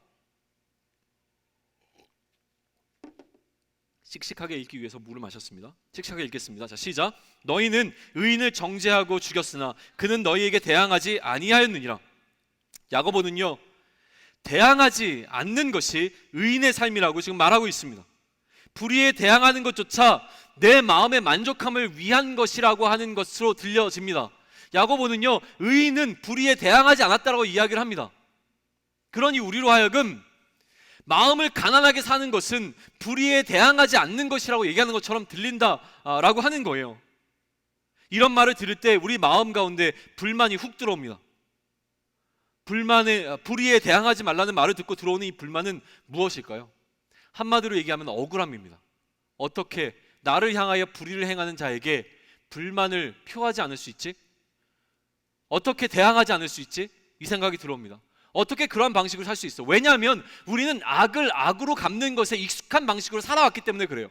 씩씩하게 읽기 위해서 물을 마셨습니다. 씩씩하게 읽겠습니다. 자, 시작. 너희는 의인을 정죄하고 죽였으나 그는 너희에게 대항하지 아니하였느니라. 야고보는요, 대항하지 않는 것이 의인의 삶이라고 지금 말하고 있습니다. 불의에 대항하는 것조차 내 마음의 만족함을 위한 것이라고 하는 것으로 들려집니다. 야고보는요, 의인은 불의에 대항하지 않았다고 이야기를 합니다. 그러니 우리로 하여금 마음을 가난하게 사는 것은 불의에 대항하지 않는 것이라고 얘기하는 것처럼 들린다라고 하는 거예요. 이런 말을 들을 때 우리 마음 가운데 불만이 훅 들어옵니다. 불의에 대항하지 말라는 말을 듣고 들어오는 이 불만은 무엇일까요? 한마디로 얘기하면 억울함입니다. 어떻게 나를 향하여 불의를 행하는 자에게 불만을 표하지 않을 수 있지? 어떻게 대항하지 않을 수 있지? 이 생각이 들어옵니다. 어떻게 그러한 방식으로 살 수 있어? 왜냐하면 우리는 악을 악으로 갚는 것에 익숙한 방식으로 살아왔기 때문에 그래요.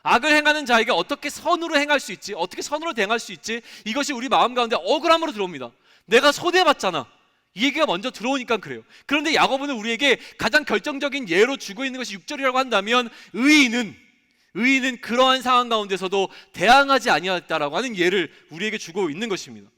악을 행하는 자에게 어떻게 선으로 행할 수 있지? 어떻게 선으로 대응할 수 있지? 이것이 우리 마음 가운데 억울함으로 들어옵니다. 내가 손해봤잖아, 이 얘기가 먼저 들어오니까 그래요. 그런데 야고보는 우리에게 가장 결정적인 예로 주고 있는 것이 6절이라고 한다면 의인은 그러한 상황 가운데서도 대항하지 아니하였다라고 하는 예를 우리에게 주고 있는 것입니다.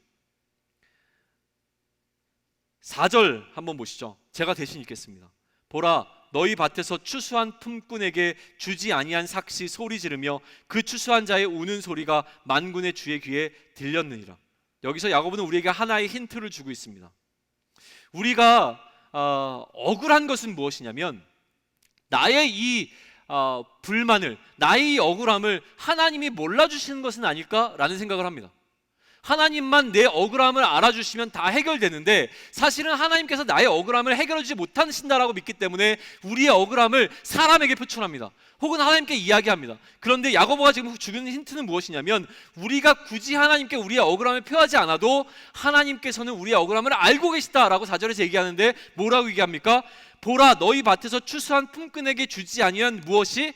4절 한번 보시죠. 제가 대신 읽겠습니다. 보라, 너희 밭에서 추수한 품꾼에게 주지 아니한 삭시 소리 지르며 그 추수한 자의 우는 소리가 만군의 주의 귀에 들렸느니라. 여기서 야고보는 우리에게 하나의 힌트를 주고 있습니다. 우리가 억울한 것은 무엇이냐면 나의 이 불만을, 나의 이 억울함을 하나님이 몰라주시는 것은 아닐까라는 생각을 합니다. 하나님만 내 억울함을 알아주시면 다 해결되는데 사실은 하나님께서 나의 억울함을 해결해주지 못하신다라고 믿기 때문에 우리의 억울함을 사람에게 표출합니다. 혹은 하나님께 이야기합니다. 그런데 야고보가 지금 주는 힌트는 무엇이냐면 우리가 굳이 하나님께 우리의 억울함을 표하지 않아도 하나님께서는 우리의 억울함을 알고 계시다라고 4절에서 얘기하는데 뭐라고 얘기합니까? 보라, 너희 밭에서 추수한 품꾼에게 주지 아니한 무엇이?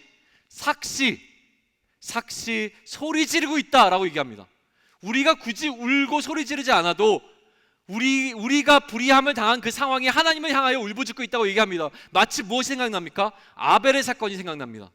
삭시 소리 지르고 있다라고 얘기합니다. 우리가 굳이 울고 소리 지르지 않아도 우리가 불의함을 당한 그 상황이 하나님을 향하여 울부짖고 있다고 얘기합니다. 마치 무엇이 생각납니까? 아벨의 사건이 생각납니다.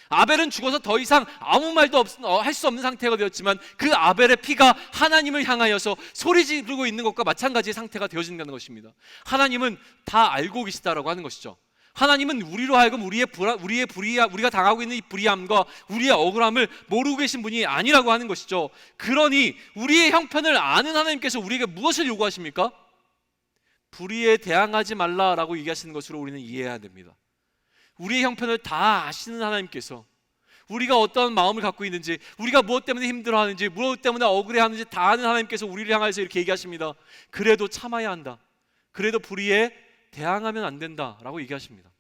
아벨은 죽어서 더 이상 아무 말도 할 수 없는 상태가 되었지만 그 아벨의 피가 하나님을 향하여서 소리 지르고 있는 것과 마찬가지의 상태가 되어진다는 것입니다. 하나님은 다 알고 계시다라고 하는 것이죠. 하나님은 우리로 하여금 우리가 당하고 있는 이 불의함과 우리의 억울함을 모르고 계신 분이 아니라고 하는 것이죠. 그러니 우리의 형편을 아는 하나님께서 우리에게 무엇을 요구하십니까? 불의에 대항하지 말라라고 얘기하시는 것으로 우리는 이해해야 됩니다. 우리의 형편을 다 아시는 하나님께서 우리가 어떤 마음을 갖고 있는지, 우리가 무엇 때문에 힘들어하는지, 무엇 때문에 억울해하는지 다 아는 하나님께서 우리를 향해서 이렇게 얘기하십니다. 그래도 참아야 한다. 그래도 불의에 대항하면 안 된다라고 얘기하십니다.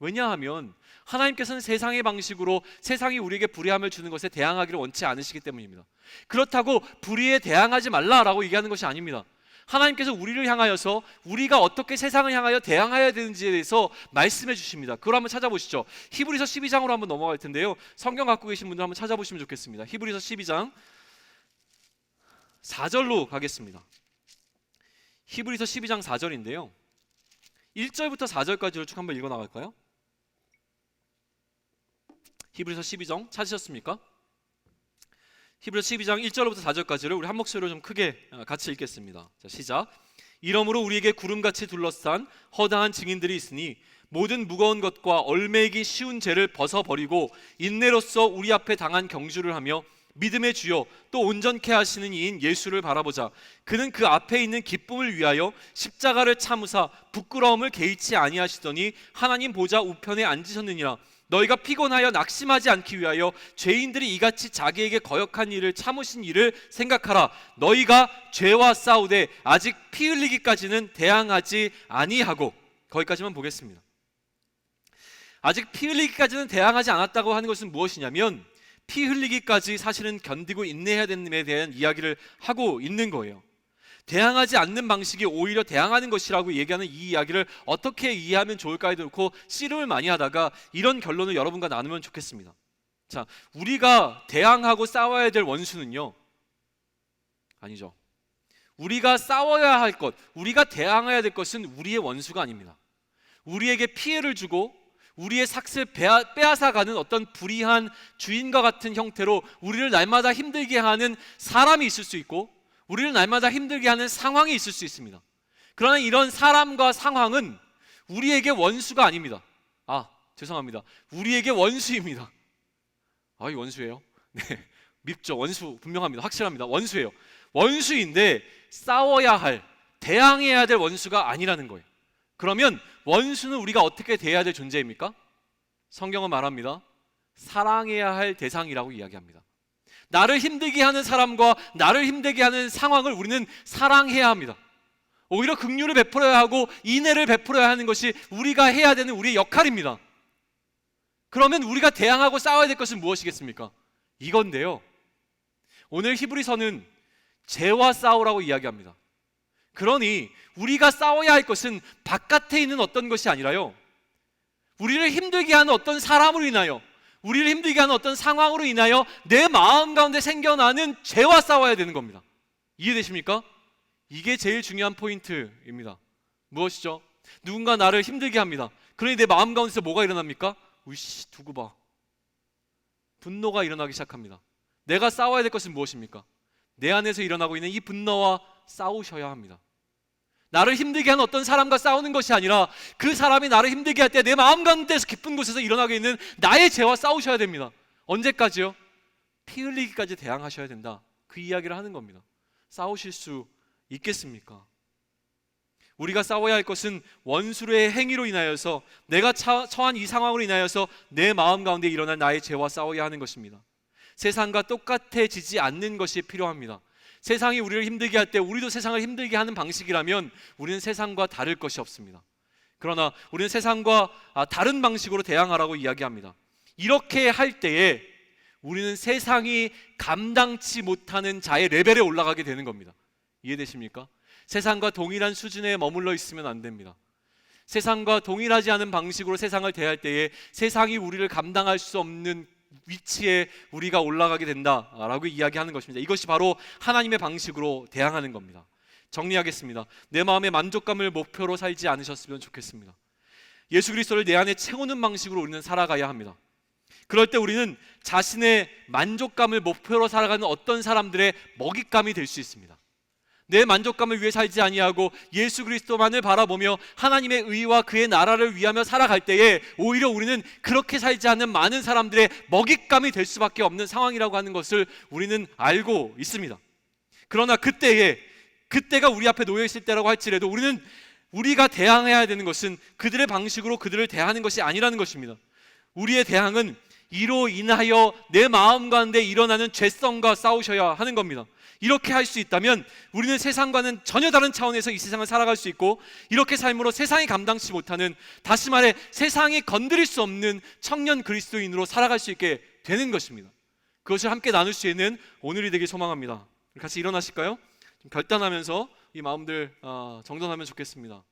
왜냐하면 하나님께서는 세상의 방식으로 세상이 우리에게 불의함을 주는 것에 대항하기를 원치 않으시기 때문입니다. 그렇다고 불의에 대항하지 말라라고 얘기하는 것이 아닙니다. 하나님께서 우리를 향하여서 우리가 어떻게 세상을 향하여 대항해야 되는지에 대해서 말씀해 주십니다. 그걸 한번 찾아보시죠. 히브리서 12장으로 한번 넘어갈 텐데요, 성경 갖고 계신 분들 한번 찾아보시면 좋겠습니다. 히브리서 12장 4절로 가겠습니다. 히브리서 12장 4절인데요, 1절부터 4절까지를 쭉 한번 읽어 나갈까요? 히브리서 12장 찾으셨습니까? 히브리서 12장 1절부터 4절까지를 우리 한 목소리로 좀 크게 같이 읽겠습니다. 자, 시작. 이러므로 우리에게 구름같이 둘러싼 허다한 증인들이 있으니 모든 무거운 것과 얼매이기 쉬운 죄를 벗어버리고 인내로써 우리 앞에 당한 경주를 하며 믿음의 주요 또 온전케 하시는 이인 예수를 바라보자. 그는 그 앞에 있는 기쁨을 위하여 십자가를 참으사 부끄러움을 개의치 아니하시더니 하나님 보좌 우편에 앉으셨느니라. 너희가 피곤하여 낙심하지 않기 위하여 죄인들이 이같이 자기에게 거역한 일을 참으신 일을 생각하라. 너희가 죄와 싸우되 아직 피 흘리기까지는 대항하지 아니하고. 거기까지만 보겠습니다. 아직 피 흘리기까지는 대항하지 않았다고 하는 것은 무엇이냐면, 피 흘리기까지 사실은 견디고 인내해야 되는 데 대한 이야기를 하고 있는 거예요. 대항하지 않는 방식이 오히려 대항하는 것이라고 얘기하는 이 이야기를 어떻게 이해하면 좋을까에 놓고 씨름을 많이 하다가 이런 결론을 여러분과 나누면 좋겠습니다. 자, 우리가 대항하고 싸워야 될 원수는요, 아니죠. 우리가 싸워야 할 것, 우리가 대항해야 될 것은 우리의 원수가 아닙니다. 우리에게 피해를 주고 우리의 삭을 빼앗아가는 어떤 불의한 주인과 같은 형태로 우리를 날마다 힘들게 하는 사람이 있을 수 있고, 우리를 날마다 힘들게 하는 상황이 있을 수 있습니다. 그러나 이런 사람과 상황은 우리에게 원수가 아닙니다. 죄송합니다. 우리에게 원수입니다. 이 원수예요? 네, 밉죠. 원수 분명합니다. 확실합니다. 원수예요. 원수인데 싸워야 할, 대항해야 될 원수가 아니라는 거예요. 그러면 원수는 우리가 어떻게 대해야 될 존재입니까? 성경은 말합니다. 사랑해야 할 대상이라고 이야기합니다. 나를 힘들게 하는 사람과 나를 힘들게 하는 상황을 우리는 사랑해야 합니다. 오히려 긍휼을 베풀어야 하고 인애를 베풀어야 하는 것이 우리가 해야 되는 우리의 역할입니다. 그러면 우리가 대항하고 싸워야 될 것은 무엇이겠습니까? 이건데요, 오늘 히브리서는 죄와 싸우라고 이야기합니다. 그러니 우리가 싸워야 할 것은 바깥에 있는 어떤 것이 아니라요, 우리를 힘들게 하는 어떤 사람으로 인하여, 우리를 힘들게 하는 어떤 상황으로 인하여 내 마음 가운데 생겨나는 죄와 싸워야 되는 겁니다. 이해되십니까? 이게 제일 중요한 포인트입니다. 무엇이죠? 누군가 나를 힘들게 합니다. 그러니 내 마음 가운데서 뭐가 일어납니까? 우이씨, 두고 봐. 분노가 일어나기 시작합니다. 내가 싸워야 될 것은 무엇입니까? 내 안에서 일어나고 있는 이 분노와 싸우셔야 합니다. 나를 힘들게 하는 어떤 사람과 싸우는 것이 아니라 그 사람이 나를 힘들게 할 때 내 마음 가운데서 깊은 곳에서 일어나게 있는 나의 죄와 싸우셔야 됩니다. 언제까지요? 피 흘리기까지 대항하셔야 된다. 그 이야기를 하는 겁니다. 싸우실 수 있겠습니까? 우리가 싸워야 할 것은 원수의 행위로 인하여서, 내가 처한 이 상황으로 인하여서 내 마음 가운데 일어난 나의 죄와 싸워야 하는 것입니다. 세상과 똑같아지지 않는 것이 필요합니다. 세상이 우리를 힘들게 할 때 우리도 세상을 힘들게 하는 방식이라면 우리는 세상과 다를 것이 없습니다. 그러나 우리는 세상과 다른 방식으로 대항하라고 이야기합니다. 이렇게 할 때에 우리는 세상이 감당치 못하는 자의 레벨에 올라가게 되는 겁니다. 이해되십니까? 세상과 동일한 수준에 머물러 있으면 안 됩니다. 세상과 동일하지 않은 방식으로 세상을 대할 때에 세상이 우리를 감당할 수 없는 위치에 우리가 올라가게 된다라고 이야기하는 것입니다. 이것이 바로 하나님의 방식으로 대항하는 겁니다. 정리하겠습니다. 내 마음의 만족감을 목표로 살지 않으셨으면 좋겠습니다. 예수 그리스도를 내 안에 채우는 방식으로 우리는 살아가야 합니다. 그럴 때 우리는 자신의 만족감을 목표로 살아가는 어떤 사람들의 먹잇감이 될 수 있습니다. 내 만족감을 위해 살지 아니하고 예수 그리스도만을 바라보며 하나님의 의와 그의 나라를 위하며 살아갈 때에 오히려 우리는 그렇게 살지 않는 많은 사람들의 먹잇감이 될 수밖에 없는 상황이라고 하는 것을 우리는 알고 있습니다. 그러나 그때가 우리 앞에 놓여 있을 때라고 할지라도 우리는 우리가 대항해야 되는 것은 그들의 방식으로 그들을 대하는 것이 아니라는 것입니다. 우리의 대항은 이로 인하여 내 마음 가운데 일어나는 죄성과 싸우셔야 하는 겁니다. 이렇게 할 수 있다면 우리는 세상과는 전혀 다른 차원에서 이 세상을 살아갈 수 있고, 이렇게 삶으로 세상이 감당치 못하는, 다시 말해 세상이 건드릴 수 없는 청년 그리스도인으로 살아갈 수 있게 되는 것입니다. 그것을 함께 나눌 수 있는 오늘이 되길 소망합니다. 같이 일어나실까요? 좀 결단하면서 이 마음들 정돈하면 좋겠습니다.